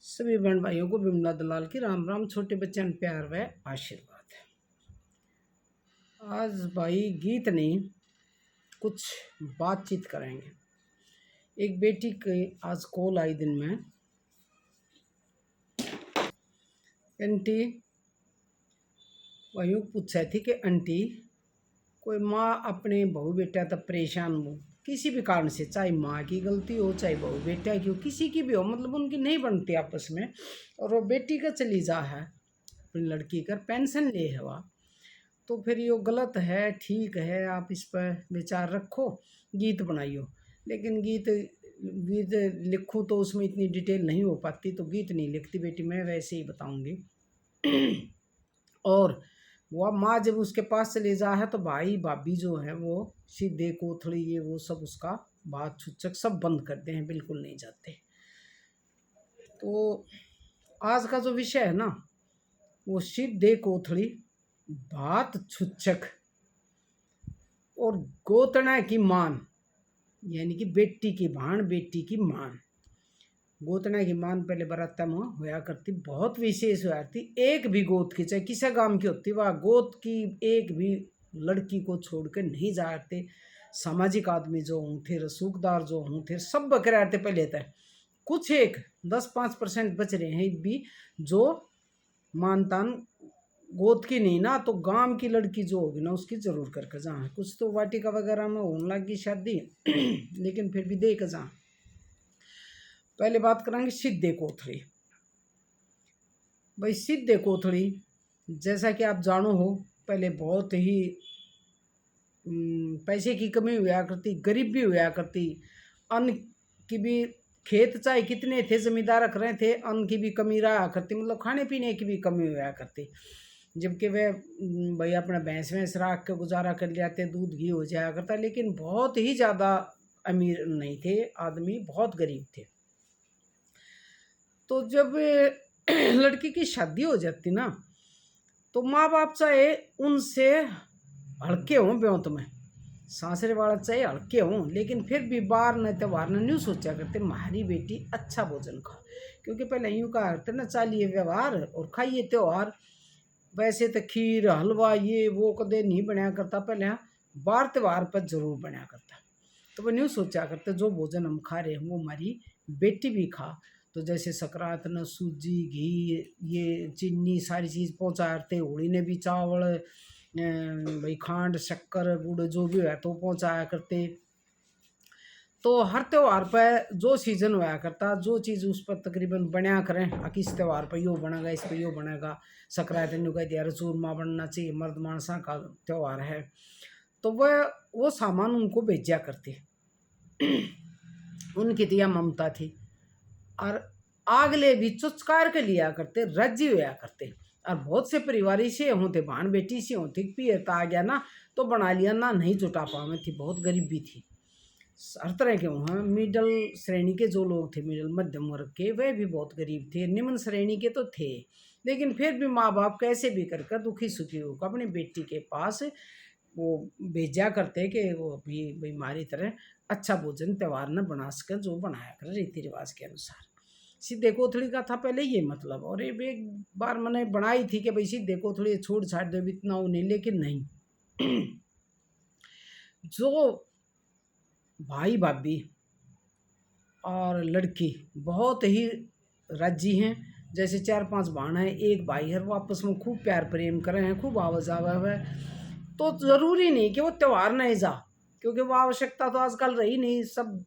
सभी बहन भाइयों को बिमला दलाल की राम राम। छोटे बच्चों में प्यार व आशीर्वाद। आज भाई गीत नहीं, कुछ बातचीत करेंगे। एक बेटी के आज कॉल आई दिन में, आंटी वही पूछा थी कि आंटी कोई माँ अपने बहू बेटा तब परेशान हो किसी भी कारण से, चाहे माँ की गलती हो चाहे बहू बेटा की हो, किसी की भी हो, मतलब उनकी नहीं बनती आपस में, और वो बेटी का चली जा है अपनी लड़की कर पेंशन ले है वह, तो फिर ये गलत है ठीक है, आप इस पर विचार रखो, गीत बनाइयो। लेकिन गीत गीत लिखूँ तो उसमें इतनी डिटेल नहीं हो पाती, तो गीत नहीं लिखती बेटी, मैं वैसे ही बताऊंगी। और वह माँ जब उसके पास चले जा है तो भाई भाभी जो है वो सीधे कोथड़ी ये वो सब उसका बात छुच्छक सब बंद करते हैं, बिल्कुल नहीं जाते। तो आज का जो विषय है ना वो सीधे कोथड़ी बात छुच्छक और गोतना की मान, यानी कि बेटी की भाण बेटी की मान। गोतना की मान पहले बराता में होया करती, बहुत विशेष होया करती। एक भी गोत की, चाहे किसी गांव की होती, वह गोत की एक भी लड़की को छोड़ कर नहीं जाते। सामाजिक आदमी जो हों थे, रसूखदार जो हों थे, सब बकरे आते पहले तक। कुछ एक 10-5% बच रहे हैं भी जो मानतान गोद की नहीं ना, तो गांव की लड़की जो होगी ना उसकी जरूर करके जहाँ कुछ तो वाटिका वगैरह में होने लगी शादी लेकिन फिर भी देख जहाँ। पहले बात करेंगे सीधे कोथड़ी। भाई सीधे कोथड़ी जैसा कि आप जानो हो, पहले बहुत ही पैसे की कमी हुआ करती, गरीब भी हुआ करती, अन्न की भी, खेत चाहे कितने थे जमींदार रख रहे थे, अन्न की भी कमी रहा करती, मतलब खाने पीने की भी कमी हुआ करती। जबकि वे भाई अपना भैंस वैंस रख के गुजारा कर जाते, दूध घी हो जाया करता, लेकिन बहुत ही ज़्यादा अमीर नहीं थे आदमी, बहुत गरीब थे। तो जब लड़की की शादी हो जाती ना, तो माँ बाप चाहे उनसे हल्के हों ब्योंत में, सासरे वाला चाहे हल्के हों, लेकिन फिर भी बार न त्यौहार न न्यू सोचा करते हमारी बेटी अच्छा भोजन खा, क्योंकि पहले यूँ कहा करते ना, चालिए व्यवहार और खाइए त्यौहार। वैसे तो खीर हलवा ये वो कदे नहीं बनाया करता, पहले बार त्यौहार पर जरूर बनाया करता। तो वह न्यू सोचा करते जो भोजन हम खा रहे हैं वो हमारी बेटी भी खा। तो जैसे सकरात न सूजी घी ये चीनी सारी चीज़ पहुँचाते, होली ने भी चावल भाई खांड शक्कर गुड़ जो भी है तो पहुँचाया करते। तो हर त्यौहार पर जो सीजन हुआ करता, जो चीज़ उस पर तकरीबन बनाया करें, किस त्यौहार पर यो बनेगा इस पर यो बनेगा, सकरात न्यू कह दिया चूरमा बनना चाहिए, मर्द मानसा का त्यौहार है, तो वह वो सामान उनको भेजा करती। उनकी दिया ममता थी, और आगले भी चुचकार के लिया करते, रज्जी होया करते। और बहुत से परिवार से होते, भाण बेटी से होती, पियता आ गया ना तो बना लिया ना, नहीं जुटा पावे थी, बहुत गरीब भी थी, हर तरह के वहाँ। मिडल श्रेणी के जो लोग थे, मिडल मध्यम वर्ग के, वे भी बहुत गरीब थे, निम्न श्रेणी के तो थे, लेकिन फिर भी माँ बाप कैसे भी करके दुखी सुखी होकर अपनी बेटी के पास वो भेजा करते कि वो भी भाई हमारी तरह अच्छा भोजन त्यौहार न बना सके, जो बनाया कर रीति रिवाज के अनुसार। सीधे कोथड़ी का था पहले ये मतलब, और एक बार मैंने बनाई थी कि भाई सीधे कोथड़ी छोड़ छाड़ दे इतना उन्हें, लेकिन नहीं। जो भाई भाभी और लड़की बहुत ही राजी हैं, जैसे 4-5 भाण हैं, एक भाई है, वो आपस में खूब प्यार प्रेम कर रहे हैं, खूब आवाज आवा है, तो ज़रूरी नहीं कि वो त्यौहार नहीं जा, क्योंकि वो आवश्यकता तो आजकल रही नहीं, सब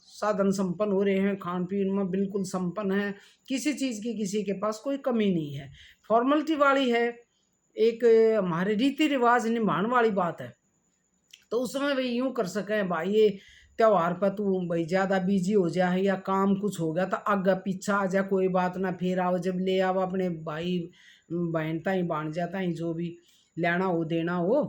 साधन संपन्न हो रहे हैं, खान पीन में बिल्कुल संपन्न है, किसी चीज़ की किसी के पास कोई कमी नहीं है, फॉर्मलिटी वाली है, एक हमारे रीति रिवाज निभाने वाली बात है। तो उसमें भाई यूँ कर सकें भाई ये त्यौहार पर तू भाई ज़्यादा बिजी हो जाए या काम कुछ हो गया तो आगे पीछा आ जा, कोई बात ना, फिर आओ जब ले आओ अपने भाई बहन ताई बांध जाता ही, जो भी लेना हो देना हो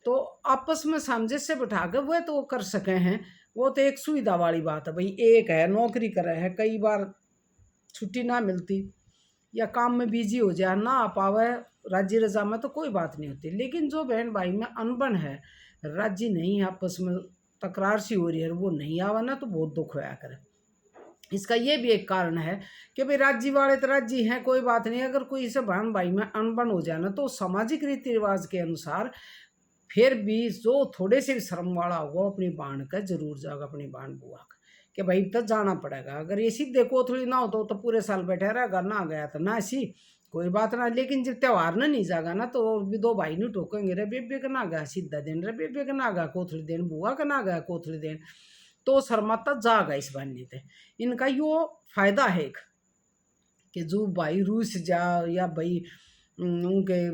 तो आपस में सामंजस्य से बैठा कर वह तो कर सके हैं। वो तो एक सुविधा वाली बात है, भाई एक है नौकरी करे है, कई बार छुट्टी ना मिलती या काम में बिजी हो जाए ना आ पावे राज्य रजा में, तो कोई बात नहीं होती। लेकिन जो बहन भाई में अनबन है, राज्य नहीं आपस में तकरार सी हो रही है, वो नहीं आवा ना तो बहुत दुख होया करे। इसका ये भी एक कारण है कि भाई राज्य वाले तो राज्य हैं, कोई बात नहीं, अगर कोई इसे बहन भाई में अनबन हो जाए ना तो सामाजिक रीति रिवाज के अनुसार फिर भी जो थोड़े से भी शर्म वाला होगा वो अपनी बाण का जरूर जाएगा, अपनी बाण बुआ का, कि भाई तक जाना पड़ेगा। अगर ये सीधे कोथड़ी ना हो तो पूरे साल बैठे रहेगा, ना गया तो ना सी कोई बात ना। लेकिन जब त्यौहार ना नहीं जाएगा ना तो और भी दो भाई नहीं टोकेंगे, रे बेबे का ना गया सीधा दिन, रे बेबे का ना गया कोथड़ी देन, बुआ का ना गया कोथड़ी देन, तो शर्माता जागा इस बहाने थे। इनका यो फायदा है एक कि जो भाई रूस जा या भाई उनके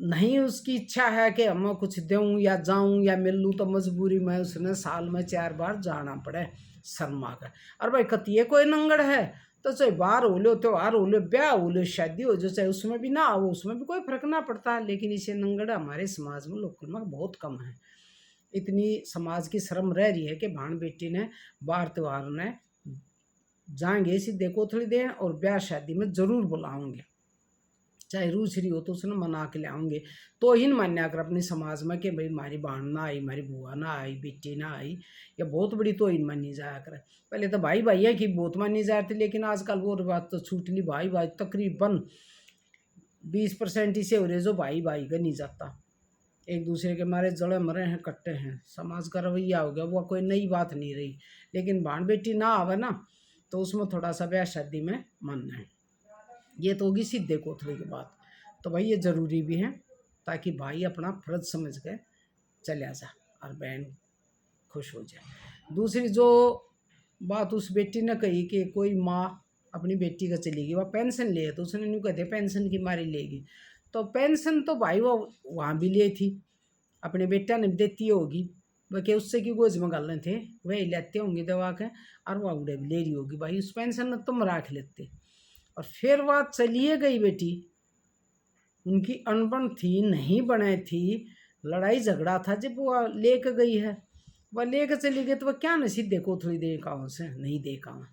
नहीं उसकी इच्छा है कि हम कुछ दूँ या जाऊँ या मिल लूँ तो मजबूरी में उसने साल में 4 बार जाना पड़े शर्मा का। और भाई कतिये कोई नंगड़ है तो चाहे बाहर हो लो, त्योहार हो लो, ब्याह हो लो, शादी हो जो, चाहे उसमें भी ना हो, उसमें भी कोई फर्क ना पड़ता। लेकिन इसे नंगड़ हमारे समाज में लोकल में बहुत कम है। इतनी समाज की शर्म रह रही है कि भाण बेटी ने बाहर त्योहार ने जाएंगे सीधे कोथड़ी देन और ब्याह शादी में जरूर बुलाओगे, चाहे रूसरी हो तो उसने मना के ले आऊँगे। तो ही मान्या कर अपने समाज में कि भाई हमारी बहन ना आई, हमारी बुआ ना आई, बेटी ना आई, या बहुत बड़ी तो इन मानी जाया करे। पहले तो भाई भैया की बहुत मानी जाती, लेकिन आजकल वो बात तो छूट ली। भाई भाई तकरीबन 20% ही से हो रहे जो भाई भाई का नहीं जाता, एक दूसरे के मारे जड़े मरे हैं, कट्टे हैं। समाज का रवैया हो गया, वो कोई नई बात नहीं रही। लेकिन भाण बेटी ना आवे ना तो उसमें थोड़ा सा ब्याह शादी में मानना है। ये तो होगी सीधे कोथड़ी की बात। तो भाई ये ज़रूरी भी है ताकि भाई अपना फर्ज समझ के चले जा और बहन खुश हो जाए। दूसरी जो बात उस बेटी ने कही कि कोई माँ अपनी बेटी का चलेगी, वह पेंशन ले, तो उसने यूँ कहते पेंशन की मारी लेगी। तो पेंशन तो भाई वो वहाँ भी ले थी, अपने बेटा ने देती होगी, वह उससे की गोज में गाल थे, वही लेते होंगे दवा के, और वह उड़े भी ले रही होगी। भाई उस पेंशन में तुम राख लेते। और फिर वह चलिए गई बेटी, उनकी अनबन थी, नहीं बने थी, लड़ाई झगड़ा था, जब वह लेकर गई है, वह लेकर चली गई तो वह क्या नसीब देखो थोड़ी देर का से नहीं देखा वहाँ,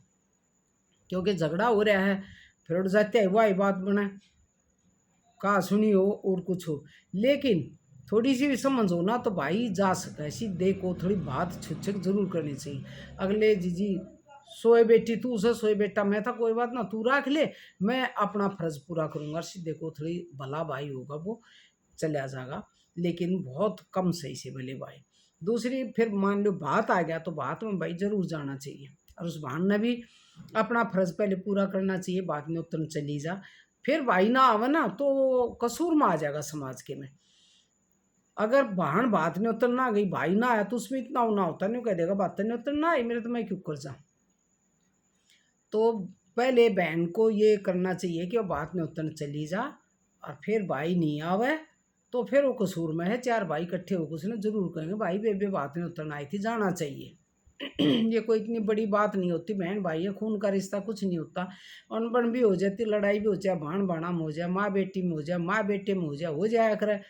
क्योंकि झगड़ा हो रहा है। फिर उठ जाते हैं वही बात बना, कहा सुनी हो और कुछ हो। लेकिन थोड़ी सी भी समझ हो ना तो भाई जा सके, ऐसी देखो थोड़ी बात छुच्छक जरूर करनी चाहिए। अगले जीजी सोए बेटी तू से सोए बेटा मैं था, कोई बात ना तू रख ले, मैं अपना फर्ज पूरा करूँगा। सीधे को थोड़ी भला भाई होगा वो चला जाएगा, लेकिन बहुत कम सही से भले भाई। दूसरी फिर मान लो बात आ गया तो बात में भाई जरूर जाना चाहिए, और उस बहन ने भी अपना फर्ज पहले पूरा करना चाहिए, बाद में उतर चली जा। फिर भाई ना आवे ना तो कसूर में आ जाएगा समाज के में। अगर बहन बात में उतर ना गई, भाई ना आया तो उसमें इतना होना होता नहीं, कह देगा बात नहीं उतर ना आई मेरे तो मैं क्यों कर जाऊँ। तो पहले बहन को ये करना चाहिए कि वो बात में उतर चली जा, और फिर भाई नहीं आवे तो फिर वो कसूर में है। 4 भाई इकट्ठे होकर उसने जरूर कहेंगे भाई बेबे बात में उतरना आई थी, जाना चाहिए। ये कोई इतनी बड़ी बात नहीं होती, बहन भाई है, खून का रिश्ता कुछ नहीं होता। अनबन भी हो जाती, लड़ाई भी हो जाए, भाण भाणा में हो जाए, माँ बेटी में हो जाए, माँ बेटे में हो जाया करे।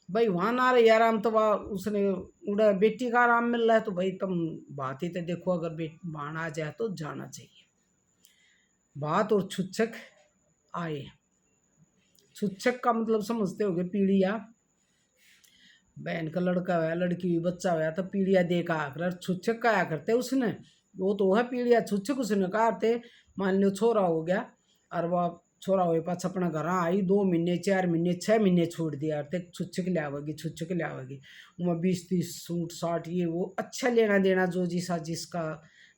भाई वहाँ ना रही आराम तो वह उसने उड़ा बेटी का आराम मिल रहा है, तो भाई तुम बात ही तो देखो, अगर भाण आ जाए तो जाना चाहिए। बात और छुच्छक आए, छुच्छक का मतलब समझते होगे पीढ़िया, बहन का लड़का हुआ, लड़की हुई, बच्चा हुआ तो पीढ़िया दे का आकर छुच्छक का आया करते उसने, वो तो है पीढ़िया छुच्छक उसने कहा थे। मान लो छोरा हो गया और वह छोरा हुए पास अपना घर आई, 2 महीने 4 महीने 6 महीने छोड़ दिया ते छुच्छक ले आवेगी, छुच्छक ले आवेगी। वह 20-30 सूट साट ये वो अच्छा लेना देना जो जिसा जिसका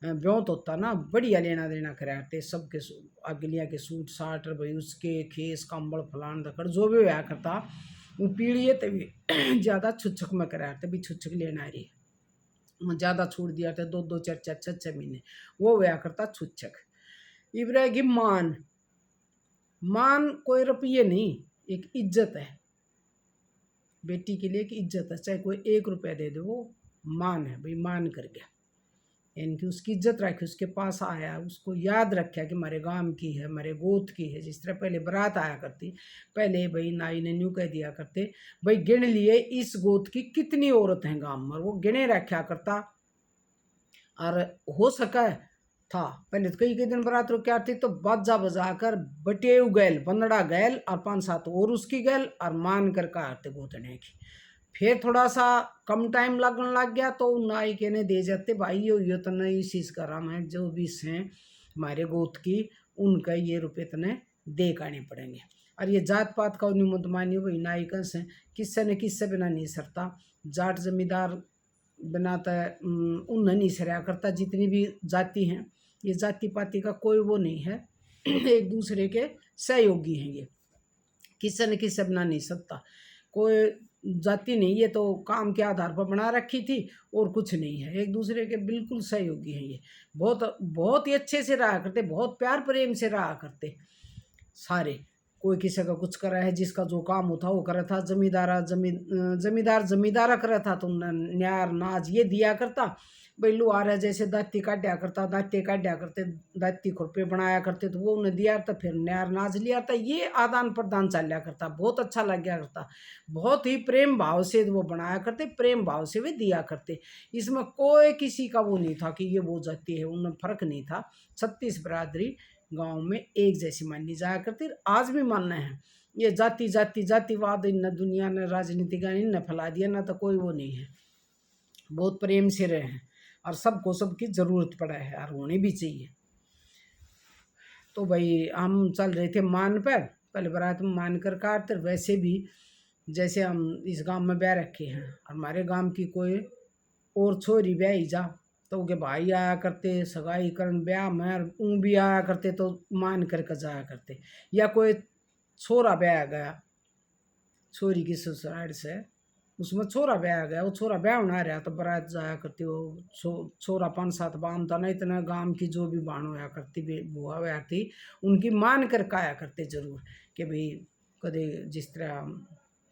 ब्योत होता ना, बढ़िया लेना देना कराते सबके, अगलिया के सूट साट भाई उसके खेस कंबल फलान दकड़ जो भी हुआ करता, वो पीढ़ी तभी ज़्यादा छुच्छक में कराते भी छुच्छक लेना रही, ज़्यादा छोड़ दिया था 2-2 4-4 6-6 महीने, वो हुआ करता छुच्छक। इब्राह की मान, मान कोई रुपये नहीं, एक इज्जत है बेटी के लिए, एक इज्जत है, चाहे कोई 1 रुपया दे दे वो मान है भाई, मान कर गया, यानी कि उसकी इज्जत रखी, उसके पास आया, उसको याद रखा कि हमारे गांव की है, हमारे गोत की है। जिस तरह पहले बारात आया करती, पहले भाई नाई ने न्यू कह दिया करते भाई गिन लिए इस गोत की कितनी औरत हैं गांव में, वो गिने रखा करता। और हो सका था पहले तो कई दिन बारात रुक आती तो बाजा बजा कर बटेव गैल बंदड़ा गैल और 5-7 और उसकी गैल और मान कर आते गोतने की। फिर थोड़ा सा कम टाइम लगने लग गया तो नाई के ने दे जाते भाई यो तो नई चीज़ का राम है जो भी हैं हमारे गोत की, उनका ये रुपये इतने दे के आने पड़ेंगे। और ये जात पात का निमंत मानियो भाई नायिकन से किससे न किससे बिना नहीं सरता। जाट जमींदार बनाता है उन नहीं सरया करता। जितनी भी जाति हैं, ये जाति पाति का कोई वो नहीं है, एक दूसरे के सहयोगी हैं। ये किसी न किसी बना नहीं सकता, कोई जाति नहीं, ये तो काम के आधार पर बना रखी थी और कुछ नहीं है, एक दूसरे के बिल्कुल सहयोगी हैं। ये बहुत बहुत ही अच्छे से रहा करते, बहुत प्यार प्रेम से रहा करते सारे। कोई किसी का कुछ करा है, जिसका जो काम होता वो करा था। जमींदार जमींदारा करा था तो न्यार नाज ये दिया करता। भाई लुहार है जैसे दाती काटा करता, दाते काटा करते, दाती खुरपे बनाया करते तो वो उन्हें दिया था, फिर न्यार नाज लिया था। ये आदान प्रदान चलिया करता, बहुत अच्छा लग गया करता। बहुत ही प्रेम भाव से वो बनाया करते, प्रेम भाव से वे दिया करते। इसमें कोई किसी का वो नहीं था कि ये वो जाति है, उनमें फर्क नहीं था। 36 बरादरी गांव में एक जैसी मानी जाया करती, आज भी मानना है। ये जाति जाति जातिवाद इन दुनिया ने राजनीति का इन फैला दिया ना, तो कोई वो नहीं है। बहुत प्रेम से रहे हैं और सबको सबकी जरूरत पड़ा है और होनी भी चाहिए। तो भाई हम चल रहे थे मान पर, पहले बारात में मान कर काटते। वैसे भी जैसे हम इस गांव में ब्याह रखे हैं, हमारे गांव की कोई और छोरी ब्याही जा तो उनके भाई आया करते, सगाई करन ब्याह में ऊँ भी आया करते तो मान करके जाया करते। या कोई छोरा ब्याह गया, छोरी की ससुराल से, उसमें छोरा ब्याह गया, वो छोरा ब्याह होना रहा तो बारात जाया करती। वो छोरा 5-7 बाम था ना, इतना गांव की जो भी बाण होया करती बुआ हुआ थी, उनकी मान कर आया करते जरूर कि भाई कदे जिस तरह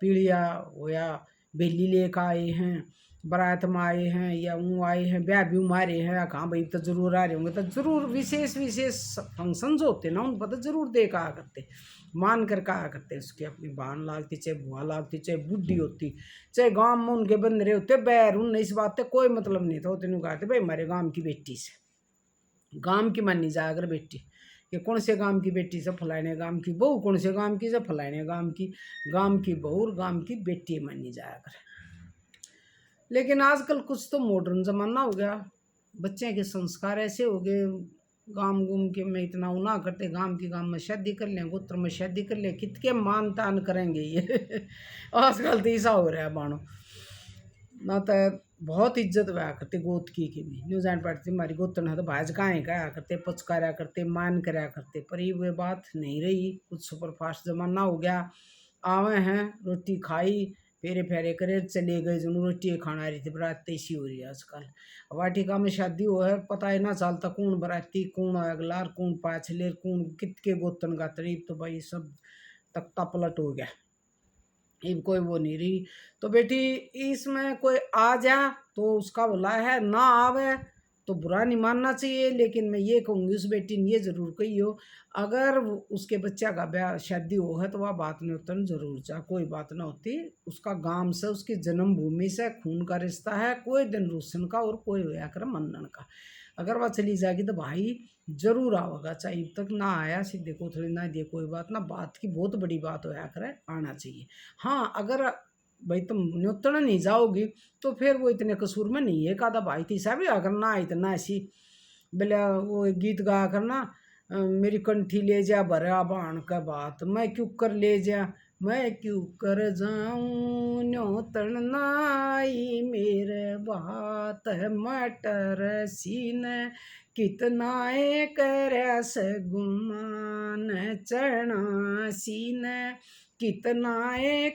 पीढ़िया होया बेली लेकर आए हैं, बारात में आए हैं या ऊँ आए हैं, ब्याह भी मारे हैं या कहाँ भाई तो जरूर आ रहे होंगे, तो जरूर विशेष विशेष फंक्शन जो होते ना उन पर तो जरूर दे कहा करते, मान कर कहा करते। उसकी अपनी बहन लागती, चाहे बुआ लागती, चाहे बुढ़ी होती, चाहे गांव में उनके बंद रहे होते बैर, उन इस बात से कोई मतलब नहीं था। वो तेन कहते भाई हमारे गांव की बेटी से, गांव की मानी जाया अगर बेटी कि कौन से गांव की बेटी से फलाने गांव की बहू, कौन से गांव की से फलाने गांव की बहू और गांव की बेटी मानी जाया करे। लेकिन आजकल कुछ तो मॉडर्न ज़माना हो गया, बच्चे के संस्कार ऐसे हो गए, गांव गुम के में इतना उना करते, गांव की गांव में शादी कर लें, गोत्र में शादी कर लें, कितके मान तान करेंगे ये आजकल तो ऐसा हो रहा है बानो ना। तो बहुत इज्जत हुआ करते गोत की भी न्यू जान पड़ती, हमारी गोतन है तो भाज गाएँ गाया करते, पचकारा करते, मान कराया करते। पर ये वे बात नहीं रही, कुछ सुपर फास्ट ज़माना हो गया। आवे हैं रोटी खाई, फेरे फेरे करे चले गए, जो रोटी खाना रही थी। बारात ऐसी हो रही है आजकल, वाटिका में शादी हो है पता ही ना चलता कौन बराती कौन अगलार कौन पाछलेर कौन कितके गोतन का तरीब। तो भाई सब तख्ता पलट हो गया, इन कोई वो नहीं रही। तो बेटी इसमें कोई आ जा तो उसका भला है, ना आवे तो बुरा नहीं मानना चाहिए। लेकिन मैं ये कहूँगी उस बेटी ने ये ज़रूर कही हो, अगर उसके बच्चा का ब्याह शादी हो है तो वह बात नहीं उतन जरूर जा, कोई बात ना होती। उसका गांव से, उसकी जन्मभूमि से खून का रिश्ता है, कोई दिन रोशन का और कोई होया कर मनन का। अगर वह चली जाएगी तो भाई जरूर आओगा, चाहे अब तक ना आया सीधे कोथड़ी ना दिए कोई बात ना, बात की बहुत बड़ी बात होया करे, आना चाहिए। हाँ अगर भाई तुम न्योतण नहीं जाओगी तो फिर वो इतने कसूर में नहीं है। कादा भाई थी साहब अगर ना इतना ऐसी बोले वो गीत गा कर ना, मेरी कंठी ले जा भरा बाण का बात, मैं क्यों कर ले जा, मैं क्यों कर जाऊं न्योतण नाई मेरे बात है मटर सीन, कितना कर सगुमान चढ़ा सीन, कितना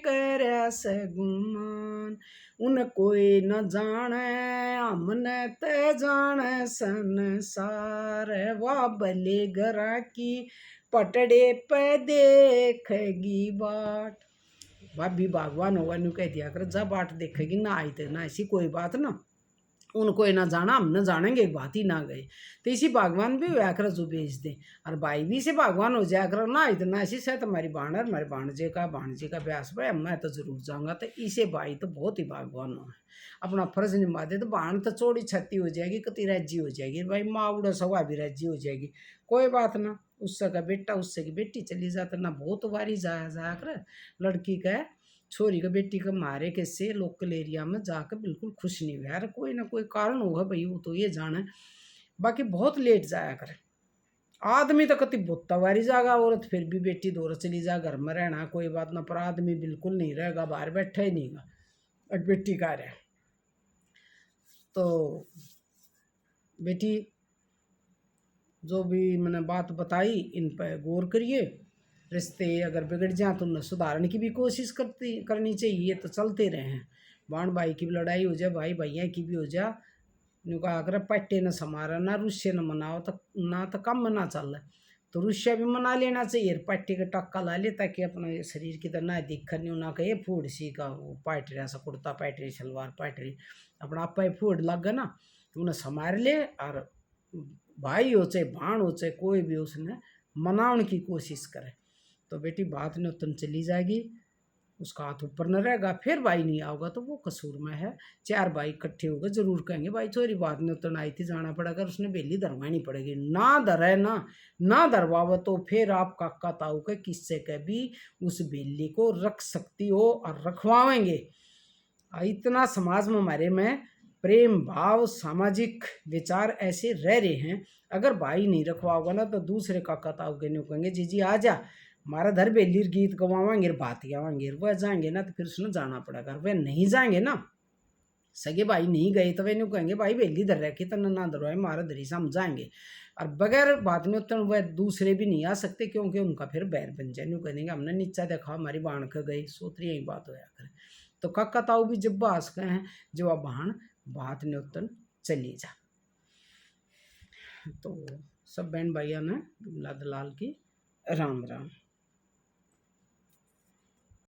कर सगुमान। उन कोई न जाने हमने ते जाने संसार, वा भले घरा की पटड़े पे देखेगी बाट। भाभी भगवान होगा न्यू कह दिया कर, जब बाट देखेगी ना आई तो ना ऐसी कोई बात ना, उनको ना जाना हम न जानेंगे, एक बात ही ना गए। तो इसी भगवान भी हुआ कर जो बेच दे, और भाई भी से भगवान हो जाया कर ना इतना ऐसी से तुम्हारी बाण और हमारे भाणजे का ब्यास भाई मैं तो जरूर जाऊँगा। तो इसे भाई तो बहुत ही भगवान हो, अपना फर्ज निभा दे तो बाण तो चौड़ी छत्ती हो जाएगी, कति राज्य हो जाएगी, भाई माँ उड़ा सवा भी राज्य हो जाएगी, कोई बात ना। उससे का बेटा उससे की बेटी चली जाता ना, बहुत बारी जाया जाया कर लड़की का छोरी का बेटी का मारे के से लोकल एरिया में जाकर बिल्कुल खुश नहीं हुआ यार, कोई ना कोई कारण होगा भाई वो तो ये जाना है, बाकी बहुत लेट जाया करे। आदमी तो कति बोता वारी जागा, औरत फिर भी बेटी दौर चली जा, घर में रहना कोई बात ना, पर आदमी बिल्कुल नहीं रहेगा, बाहर बैठा ही नहीं गा, और बेटी का रहे। तो बेटी जो भी मैंने बात बताई इन पर गौर करिए। रिश्ते अगर बिगड़ जाए तो उन्हें सुधारने की भी कोशिश करनी चाहिए, तो चलते रहे हैं। बहन भाई की भी लड़ाई हो जाए, भाई भैया की भी हो जाए, नुका अगर पट्टे न समारा ना रुस्से न मनाओ तो ना तो कम मना चल, तो रुस्से भी मना लेना चाहिए, पट्टे का टक्का ला ले, ताकि अपने शरीर की तरह ना दिक्कत नहीं ना कहे फूड सी का वो पाट रहा सा कुर्ता पाट रही सलवार पाट रही, अपना आप ही फूड लग गया ना, उन्हें संभार ले। और भाई हो चाहे भाण हो चाहे कोई भी उसने मनाने की कोशिश करे, तो बेटी बात ने उतन चली जाएगी, उसका हाथ ऊपर न रहेगा। फिर भाई नहीं आओगा तो वो कसूर में है। चार भाई इकट्ठे होकर जरूर कहेंगे भाई चोरी बात ने उतन आई थी, जाना पड़ेगा, उसने बेली धरवानी पड़ेगी, ना धरे ना धरवाव तो फिर आप काका ताऊ के किस्से के भी उस बेली को रख सकती हो और रखवाएंगे। इतना समाज में हमारे में प्रेम भाव सामाजिक विचार ऐसे रह रहे हैं। अगर भाई नहीं रखवाओगा ना तो दूसरे काका ताऊ के नहीं कहेंगे जी जी आ जा हमारा धर बेलीर गीत गवावांगे बात गावांगे, वह जाएंगे ना तो फिर उसने जाना पड़ेगा। वह नहीं जाएंगे ना, सगे भाई नहीं गए तो वे नहीं कहेंगे भाई बेली धर रखी तो ना धरवाए मारा धरी से हम जाएंगे। और बगैर बाद में उतर वह दूसरे भी नहीं आ सकते, क्योंकि उनका फिर बैर बन जाए, नहीं कहेंगे हमने नीचा देखा हमारी बाण के गई, सोतरी यही बात होया करे। तो काका ताऊ भी जब बास गए हैं जो अब बहन बात ने उतन चली जा। तो सब बहन भाइयों ने विमला दलाल की राम राम।